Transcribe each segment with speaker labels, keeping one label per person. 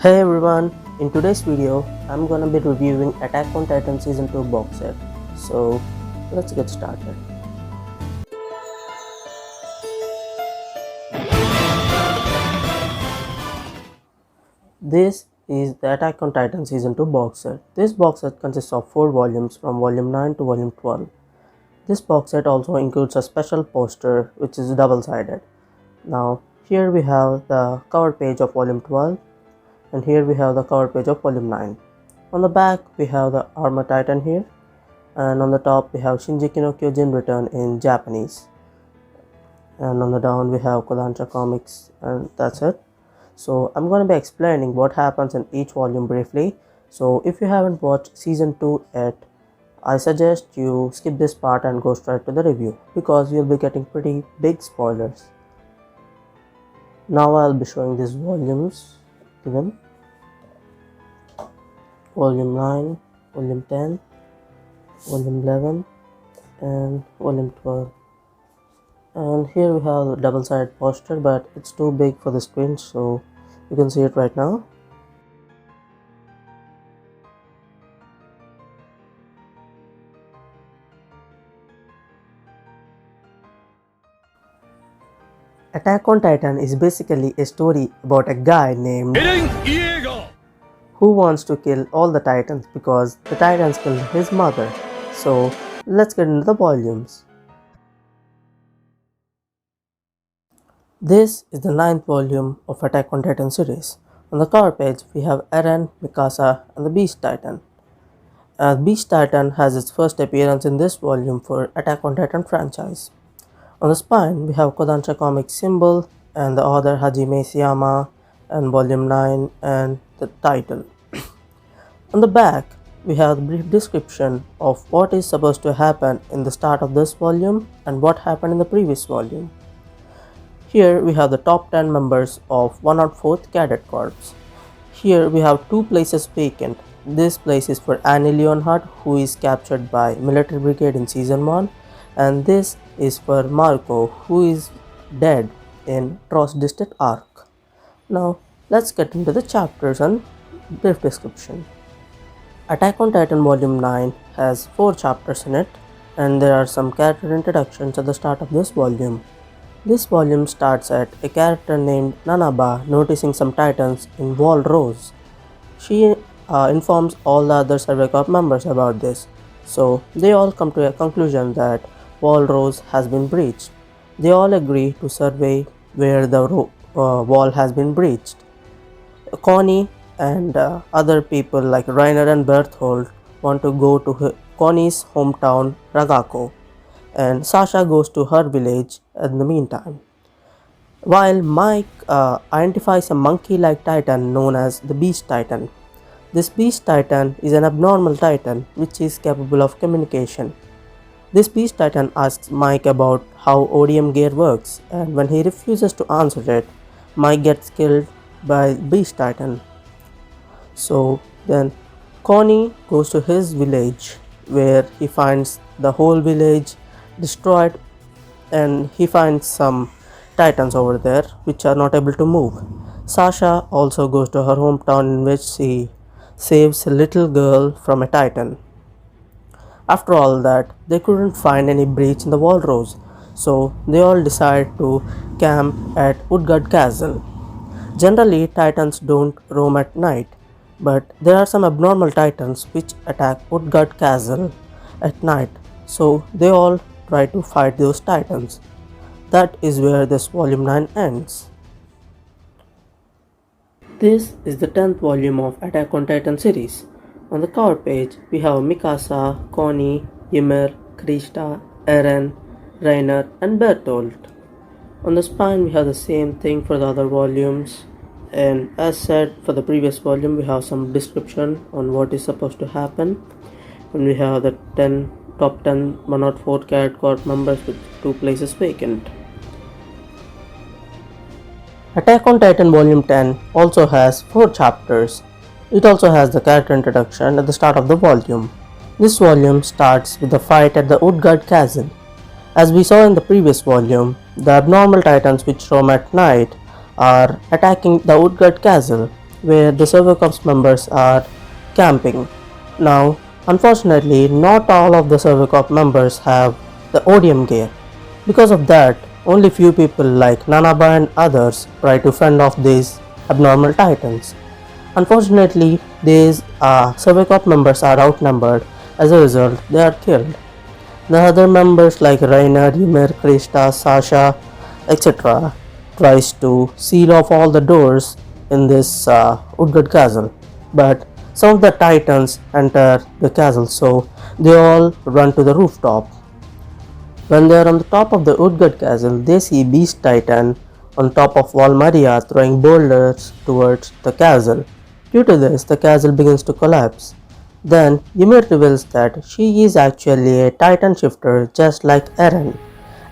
Speaker 1: Hey everyone, in today's video, I'm gonna be reviewing Attack on Titan Season 2 box set. So, let's get started. This is the Attack on Titan Season 2 box set. This box set consists of 4 volumes from volume 9 to volume 12. This box set also includes a special poster which is double-sided. Now, here we have the cover page of volume 12 and here we have the cover page of volume 9. On the back we have the Armor Titan here, and on the top we have Shinji no Kyojin written in Japanese, and on the down we have Kodansha comics, and that's it. So I'm going to be explaining what happens in each volume briefly. So if you haven't watched season 2 yet, I suggest you skip this part and go straight to the review because you'll be getting pretty big spoilers. Now I'll be showing these volumes given. Volume 9, volume 10, volume 11 and volume 12. And here we have the double-sided poster, but it's too big for the screen, so you can see it right now. Attack on Titan is basically a story about a guy named who wants to kill all the Titans because the Titans killed his mother. So let's get into the volumes. This is the 9th volume of Attack on Titan series. On the cover page we have Eren, Mikasa and the Beast Titan. Beast Titan has its first appearance in this volume for Attack on Titan franchise. On the spine we have Kodansha comics symbol and the author Hajime Siyama and volume 9 and the title. On the back we have the brief description of what is supposed to happen in the start of this volume and what happened in the previous volume. Here we have the top 10 members of 104th Cadet Corps. Here we have 2 places vacant. This place is for Annie Leonhardt, who is captured by Military Brigade in season 1, and this is for Marco, who is dead in Tross District arc. Now let's get into the chapters and brief description. Attack on Titan volume 9 has 4 chapters in it, and there are some character introductions at the start of this volume. This volume starts at a character named Nanaba noticing some Titans in Wall Rose. She informs all the other Survey Corps members about this, so they all come to a conclusion that Wall Rose has been breached. They all agree to survey where the wall has been breached. Connie and other people like Rainer and Berthold want to go to Connie's hometown Ragako, and Sasha goes to her village in the meantime. While Mike identifies a monkey-like titan known as the Beast Titan. This Beast Titan is an abnormal titan which is capable of communication. This Beast Titan asks Mike about how ODM gear works, and when he refuses to answer it, Mike gets killed by Beast Titan. So then Connie goes to his village where he finds the whole village destroyed, and he finds some Titans over there which are not able to move. Sasha also goes to her hometown in which she saves a little girl from a Titan. After all that, they couldn't find any breach in the Wall Rose, so they all decide to camp at Utgard Castle. Generally, Titans don't roam at night, but there are some abnormal Titans which attack Utgard Castle at night, so they all try to fight those Titans. That is where this volume 9 ends. This is the 10th volume of Attack on Titan series. On the cover page, we have Mikasa, Connie, Ymir, Krista, Eren, Rainer and Bertolt. On the spine, we have the same thing for the other volumes. And as said, for the previous volume, we have some description on what is supposed to happen. And we have the top 10 104 Cadet Corps members with 2 places vacant. Attack on Titan Volume 10 also has 4 chapters. It also has the character introduction at the start of the volume. This volume starts with the fight at the Utgard Castle. As we saw in the previous volume, the abnormal Titans which roam at night are attacking the Utgard Castle. where the Survey Corps members are camping. Now, unfortunately, not all of the Survey Corps members have the ODM gear. Because of that, only few people like Nanaba and others try to fend off these abnormal titans. Unfortunately, these Survey Corps members are outnumbered. As a result, they are killed. The other members like Rainer, Ymir, Krista, Sasha, etc. tries to seal off all the doors in this Utgard castle. But some of the titans enter the castle, so they all run to the rooftop. When they are on the top of the Utgard castle, they see Beast Titan on top of Valmaria throwing boulders towards the castle. Due to this, the castle begins to collapse. Then Ymir reveals that she is actually a Titan shifter just like Eren,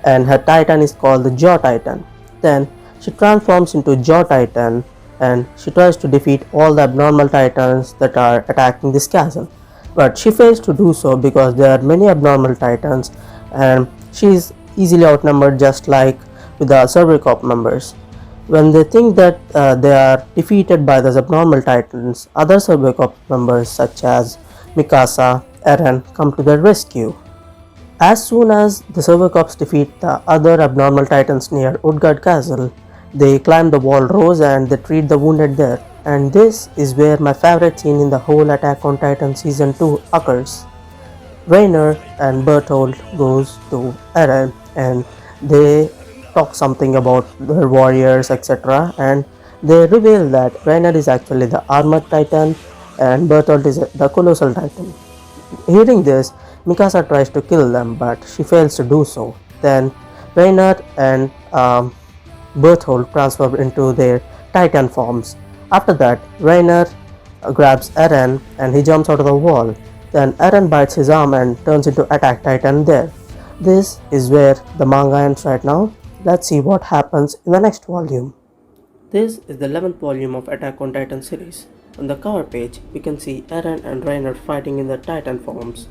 Speaker 1: and her Titan is called the Jaw Titan. Then she transforms into Jaw Titan and she tries to defeat all the abnormal Titans that are attacking this castle. But she fails to do so because there are many abnormal Titans and she is easily outnumbered just like with the Survey Corps members. When they think that they are defeated by the abnormal titans, other Survey Corps members such as Mikasa, Eren come to their rescue. As soon as the Survey Corps defeat the other abnormal titans near Utgard Castle, they climb the wall rose and they treat the wounded there. And this is where my favorite scene in the whole Attack on Titan Season 2 occurs. Rainer and Berthold goes to Eren and they talk something about their warriors, etc. And they reveal that Rainer is actually the armored titan and Berthold is the colossal titan. Hearing this, Mikasa tries to kill them, but she fails to do so. Then Rainer and Berthold transfer into their titan forms. After that, Rainer grabs Eren and he jumps out of the wall. Then Eren bites his arm and turns into Attack Titan there. This is where the manga ends right now. Let's see what happens in the next volume. This is the 11th volume of Attack on Titan series. On the cover page, we can see Eren and Reiner fighting in their Titan forms.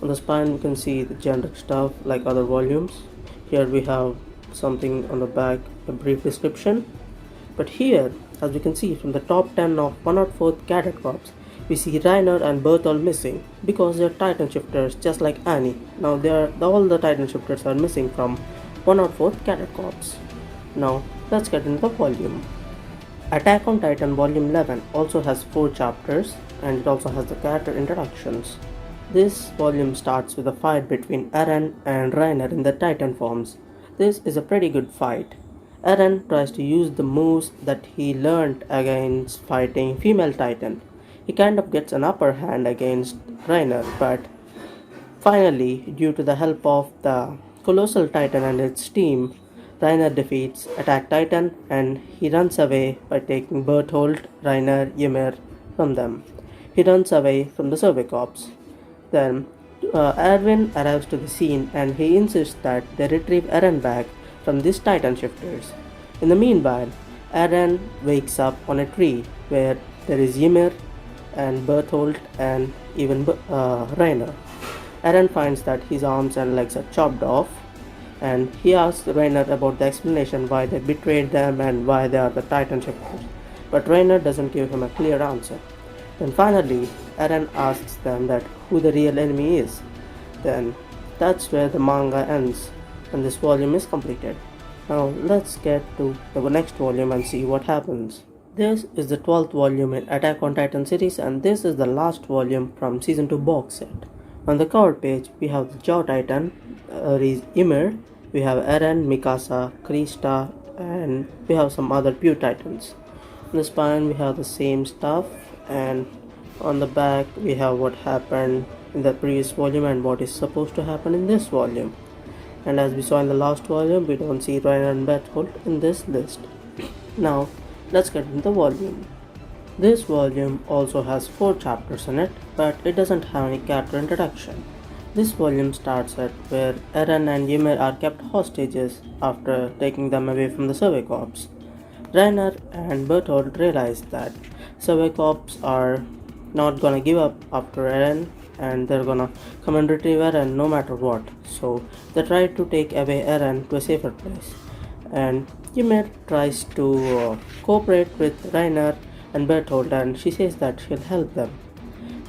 Speaker 1: On the spine, we can see the generic stuff like other volumes. Here we have something on the back, a brief description. But here, as we can see from the top 10 of 104th Cadet Corps, we see Reiner and Berthold missing because they're Titan shifters just like Annie. Now all the Titan shifters are missing from 104th Cadet Corps. Now let's get into the volume. Attack on Titan Volume 11 also has 4 chapters and it also has the character introductions. This volume starts with a fight between Eren and Reiner in the Titan forms. This is a pretty good fight. Eren tries to use the moves that he learned against fighting female Titan. He kind of gets an upper hand against Reiner, but finally, due to the help of the Colossal Titan and its team, Reiner defeats Attack Titan and he runs away by taking Berthold, Reiner, Ymir from them. He runs away from the Survey Corps. Then Erwin arrives to the scene and he insists that they retrieve Eren back from these Titan shifters. In the meanwhile, Eren wakes up on a tree where there is Ymir and Berthold and even Reiner. Eren finds that his arms and legs are chopped off and he asks Reiner about the explanation why they betrayed them and why they are the Titan shifters. But Reiner doesn't give him a clear answer. Then finally, Eren asks them that who the real enemy is. Then that's where the manga ends and this volume is completed. Now let's get to the next volume and see what happens. This is the 12th volume in Attack on Titan series and this is the last volume from Season 2 box set. On the cover page, we have the Jaw Titan, is Ymir, we have Eren, Mikasa, Krista, and we have some other pure Titans. On the spine, we have the same stuff, and on the back, we have what happened in the previous volume and what is supposed to happen in this volume. And as we saw in the last volume, we don't see Reiner and Berthold in this list. Now, let's get into the volume. This volume also has 4 chapters in it, but it doesn't have any character introduction. This volume starts at where Eren and Ymir are kept hostages after taking them away from the Survey Corps. Reiner and Berthold realize that Survey Corps are not gonna give up after Eren and they're gonna come and retrieve Eren no matter what. So they try to take away Eren to a safer place. And Ymir tries to cooperate with Reiner and Berthold, and she says that she'll help them.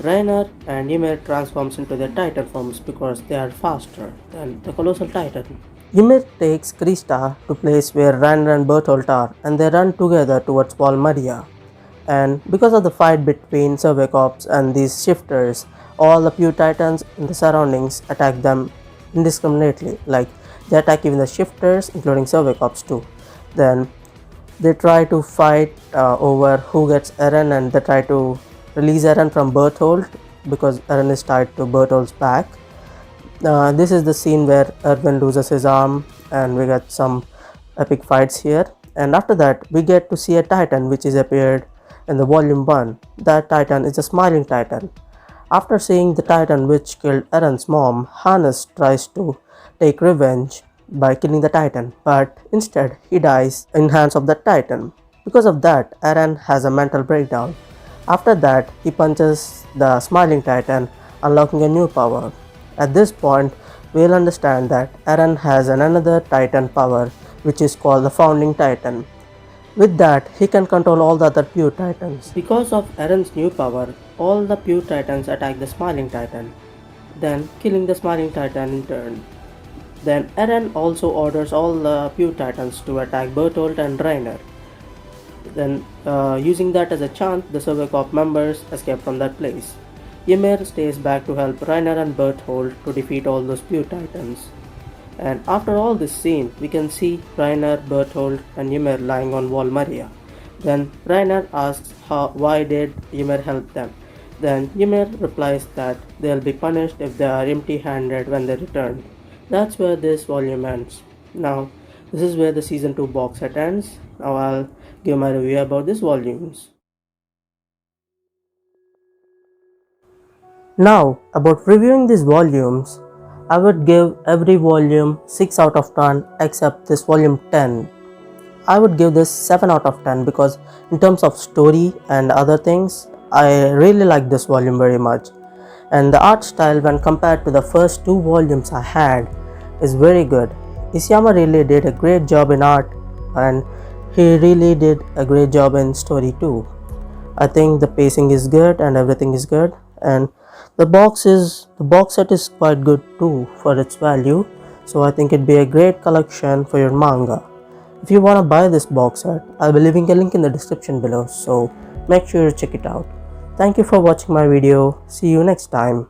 Speaker 1: Rainer and Ymir transforms into their titan forms because they are faster than the colossal titan. Ymir takes Krista to place where Rainer and Berthold are, and they run together towards Valmaria. And because of the fight between Surveycorps and these shifters, all the pure titans in the surroundings attack them indiscriminately. Like, they attack even the shifters, including Surveycorps too. Then they try to fight over who gets Eren, and they try to release Eren from Berthold because Eren is tied to Berthold's back. This is the scene where Erwin loses his arm, and we get some epic fights here. And after that, we get to see a titan which is appeared in the volume 1. That titan is a smiling titan. After seeing the titan which killed Eren's mom, Hannes tries to take revenge by killing the titan, but instead he dies in hands of the titan. Because of that, Eren has a mental breakdown. After that, he punches the smiling titan, unlocking a new power. At this point, we'll understand that Eren has another titan power which is called the founding titan. With that, he can control all the other pure titans. Because of Eren's new power, all the pure titans attack the smiling titan, then killing the smiling titan in turn. Then Eren also orders all the pure titans to attack Bertolt and Reiner. Then using that as a chant, the Surveycorps members escape from that place. Ymir stays back to help Reiner and Berthold to defeat all those pure titans. And after all this scene, we can see Reiner, Berthold and Ymir lying on Valmaria. Then Reiner asks why did Ymir help them. Then Ymir replies that they'll be punished if they are empty-handed when they return. That's where this volume ends. Now, this is where the season 2 box set ends. Now I'll give my review about these volumes. Now, about reviewing these volumes, I would give every volume 6 out of 10 except this volume 10. I would give this 7 out of 10 because in terms of story and other things, I really like this volume very much. And the art style when compared to the first 2 volumes I had is very good. Isayama really did a great job in art, and he really did a great job in story too. I think the pacing is good and everything is good, and the box set is quite good too for its value, so I think it'd be a great collection for your manga. If you want to buy this box set, I'll be leaving a link in the description below, so make sure you check it out. Thank you for watching my video. See you next time.